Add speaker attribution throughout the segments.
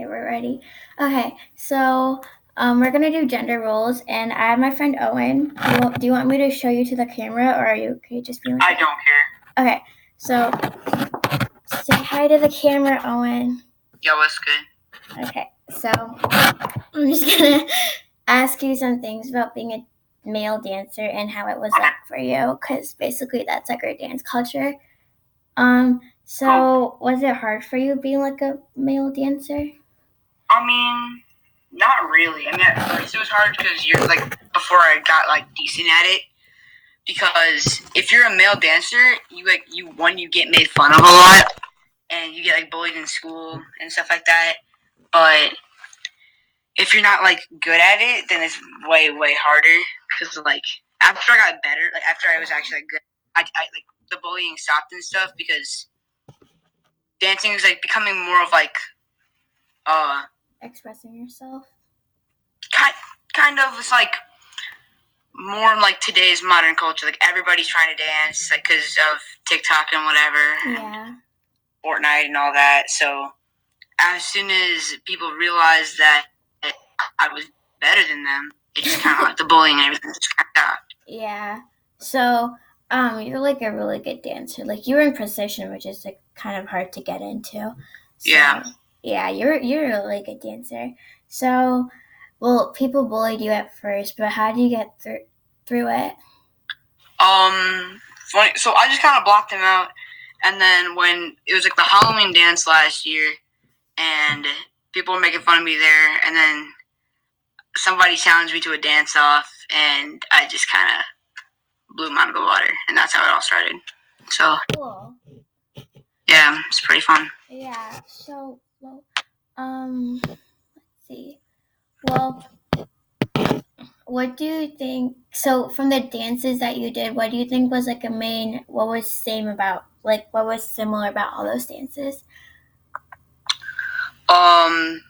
Speaker 1: Okay, we're ready. Okay, so we're gonna do gender roles, and I have my friend Owen. Do you want me to show you to the camera, or are you okay just being like
Speaker 2: I don't care.
Speaker 1: Okay, so say hi to the camera, Owen.
Speaker 2: Yo, what's good?
Speaker 1: Okay, so I'm just gonna ask you some things about being a male dancer and how it was like for you, because basically that's like our dance culture. So was it hard for you being like a male dancer?
Speaker 2: I mean, not really. I mean, at first it was hard because you're like before I got like decent at it. Because if you're a male dancer, you get made fun of a lot, and you get like bullied in school and stuff like that. But if you're not like good at it, then it's way harder. Because like after I got better, like after I was actually like good, I like the bullying stopped and stuff because dancing is like becoming more of like
Speaker 1: expressing yourself.
Speaker 2: Kind of. It's like more like today's modern culture. Like everybody's trying to dance, like because of TikTok and whatever.
Speaker 1: Yeah.
Speaker 2: Fortnite and all that. So as soon as people realized that I was better than them, it just kind of like the bullying and everything just kind of stopped.
Speaker 1: Yeah. So you're like a really good dancer. Like you were in precision, which is like kind of hard to get into. So,
Speaker 2: yeah.
Speaker 1: Yeah, you're a really good dancer. So, well, people bullied you at first, but how do you get through it?
Speaker 2: Funny. So I just kind of blocked them out, and then when it was like the Halloween dance last year, and people were making fun of me there, and then somebody challenged me to a dance off, and I just kind of blew them out of the water, and that's how it all started. So
Speaker 1: Cool.
Speaker 2: Yeah, it's pretty fun.
Speaker 1: Yeah. So, well, let's see. Well, what do you think? So, from the dances that you did, what do you think was like what was similar about all those dances?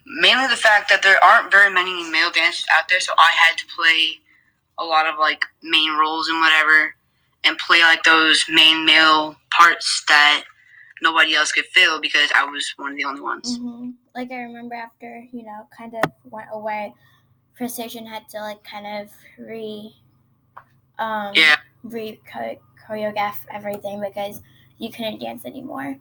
Speaker 2: Mainly the fact that there aren't very many male dancers out there, so I had to play a lot of like main roles and whatever, and play like those main male parts that nobody else could fill because I was one of the only ones.
Speaker 1: Mm-hmm. Like I remember after kind of went away, Precision had to like kind of choreograph everything because you couldn't dance anymore.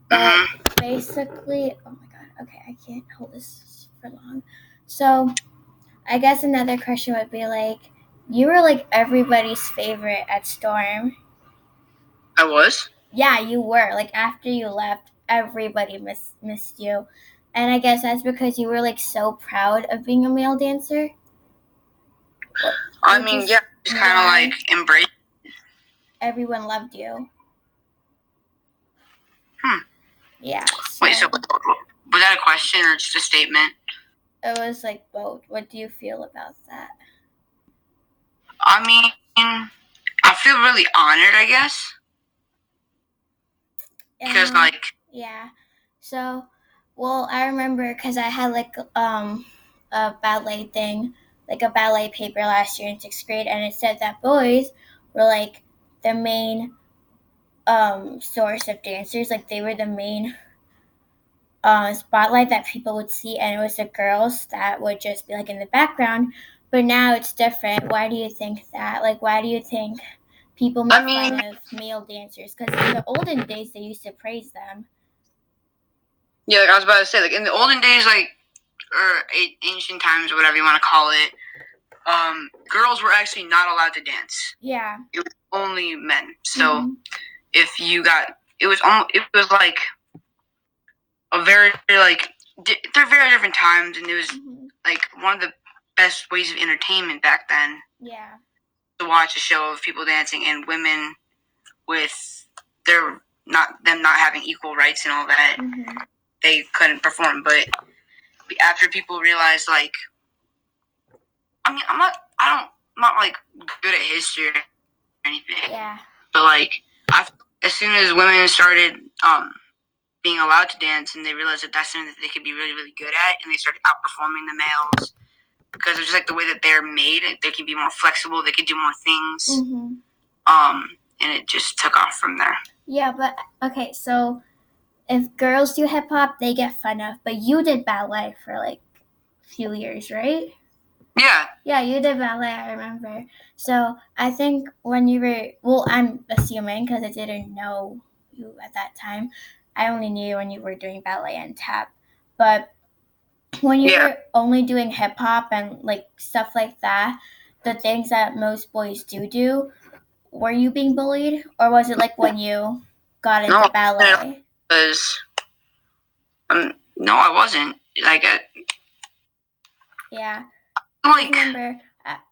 Speaker 1: But basically, oh my god, okay, I can't hold this for long. So I guess another question would be like, you were like everybody's favorite at Storm.
Speaker 2: I was?
Speaker 1: Yeah, you were. Like after you left, everybody missed you. And I guess that's because you were like so proud of being a male dancer.
Speaker 2: I mean, yeah, just kind of like embrace.
Speaker 1: Everyone loved you. Yeah.
Speaker 2: Wait, so was that a question or just a statement?
Speaker 1: It was like both. What do you feel about that?
Speaker 2: I mean, I feel really honored, I guess. Because
Speaker 1: yeah. So, well, I remember because I had like a ballet thing, like a ballet paper last year in 6th grade, and it said that boys were like the main source of dancers. Like they were the main spotlight that people would see, and it was the girls that would just be like in the background. But now it's different. Why do you think that? Like, why do you think people make fun of male dancers? Because in the olden days, they used to praise them.
Speaker 2: Yeah, like I was about to say, like in the olden days, like or ancient times, or whatever you want to call it, girls were actually not allowed to dance.
Speaker 1: Yeah,
Speaker 2: it was only men. So if you got, it was like a very like they're very different times, and it was like one of the best ways of entertainment back then.
Speaker 1: Yeah,
Speaker 2: to watch a show of people dancing and women with them not having equal rights and all that. They couldn't perform, but after people realized, like, I mean, I'm not like good at history or anything.
Speaker 1: Yeah.
Speaker 2: But like, as soon as women started being allowed to dance, and they realized that that's something that they could be really, really good at, and they started outperforming the males because it's just like the way that they're made. They can be more flexible. They can do more things. And it just took off from there.
Speaker 1: Yeah, but okay, so if girls do hip hop, they get fun of. But you did ballet for like a few years, right?
Speaker 2: Yeah.
Speaker 1: Yeah, you did ballet, I remember. So I think when you were, well, I'm assuming because I didn't know you at that time. I only knew you when you were doing ballet and tap. But when you
Speaker 2: Yeah.
Speaker 1: were only doing hip hop and like stuff like that, the things that most boys do, were you being bullied? Or was it like when you got into
Speaker 2: No,
Speaker 1: ballet?
Speaker 2: because no, I wasn't. Like,
Speaker 1: Yeah. I just
Speaker 2: like
Speaker 1: remember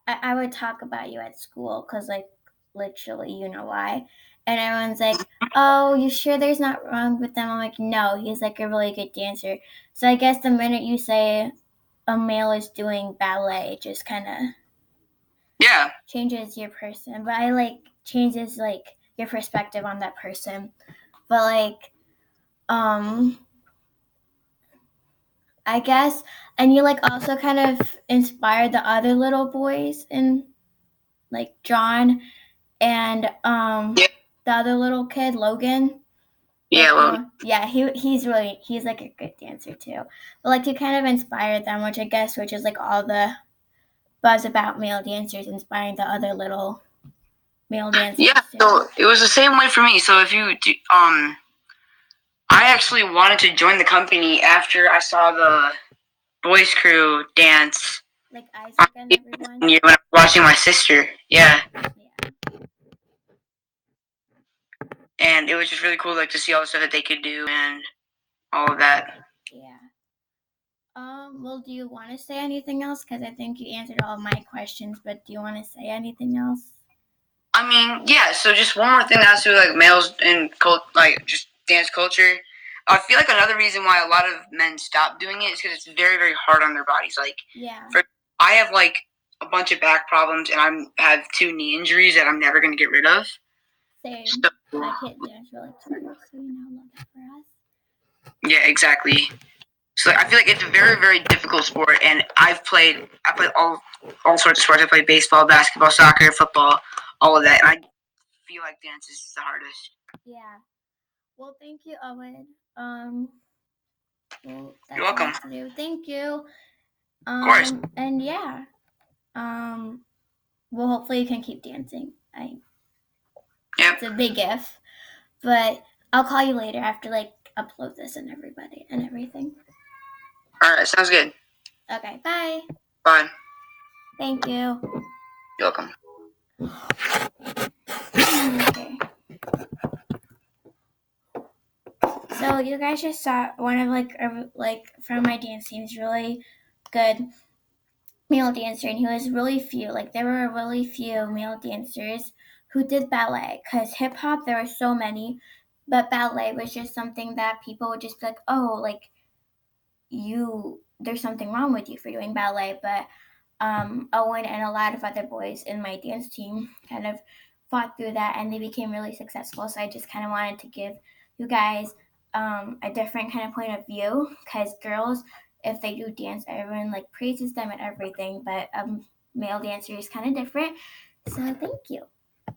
Speaker 1: I would talk about you at school because, like, literally, you know why. And everyone's like, oh, you sure there's not wrong with them? I'm like, no, he's like a really good dancer. So I guess the minute you say a male is doing ballet, it just kind of
Speaker 2: yeah,
Speaker 1: changes your person. But I like changes like your perspective on that person. But like, um, I guess, and you like also kind of inspired the other little boys in like John and
Speaker 2: yeah,
Speaker 1: the other little kid Logan.
Speaker 2: yeah. Well,
Speaker 1: Yeah, he's like a good dancer too. But like to kind of inspire them, which is like all the buzz about male dancers inspiring the other little male dancers
Speaker 2: yeah.
Speaker 1: too.
Speaker 2: So it was the same way for me. So if you do, I actually wanted to join the company after I saw the boys crew dance.
Speaker 1: Like Isaac and everyone.
Speaker 2: When I was watching my sister, yeah,
Speaker 1: Yeah.
Speaker 2: and it was just really cool, like to see all the stuff that they could do and all of that.
Speaker 1: Yeah. Well, do you want to say anything else? Because I think you answered all of my questions, but do you want to say anything else?
Speaker 2: I mean, yeah. So just one more thing that has to do with, like males and like just dance culture. I feel like another reason why a lot of men stop doing it is because it's very, very hard on their bodies. Like,
Speaker 1: Yeah.
Speaker 2: I have like a bunch of back problems, and have 2 knee injuries that I'm never going to get rid of.
Speaker 1: Same.
Speaker 2: So
Speaker 1: I can't dance for like 2 years, so you know, love that for us.
Speaker 2: yeah, exactly. So I feel like it's a very, very difficult sport, and I played all sorts of sports. I played baseball, basketball, soccer, football, all of that, and I feel like dance is the hardest.
Speaker 1: Yeah. Well, thank you, Owen. Well,
Speaker 2: You're
Speaker 1: that's all I
Speaker 2: welcome.
Speaker 1: have to do. Thank you.
Speaker 2: Of course.
Speaker 1: And yeah. Um, well, hopefully you can keep dancing.
Speaker 2: Yep.
Speaker 1: It's a big if, but I'll call you later after like upload this and everything.
Speaker 2: All right. Sounds good.
Speaker 1: Okay. Bye.
Speaker 2: Bye.
Speaker 1: Thank you.
Speaker 2: You're welcome.
Speaker 1: Okay. So you guys just saw one of like from my dance team's really good male dancer, and he was really few. Like there were really few male dancers who did ballet because hip hop there were so many, but ballet was just something that people would just be like, oh, like you there's something wrong with you for doing ballet. But Owen and a lot of other boys in my dance team kind of fought through that and they became really successful. So I just kind of wanted to give you guys a different kind of point of view because girls, if they do dance, everyone like praises them and everything, but male dancer is kind of different. So thank you.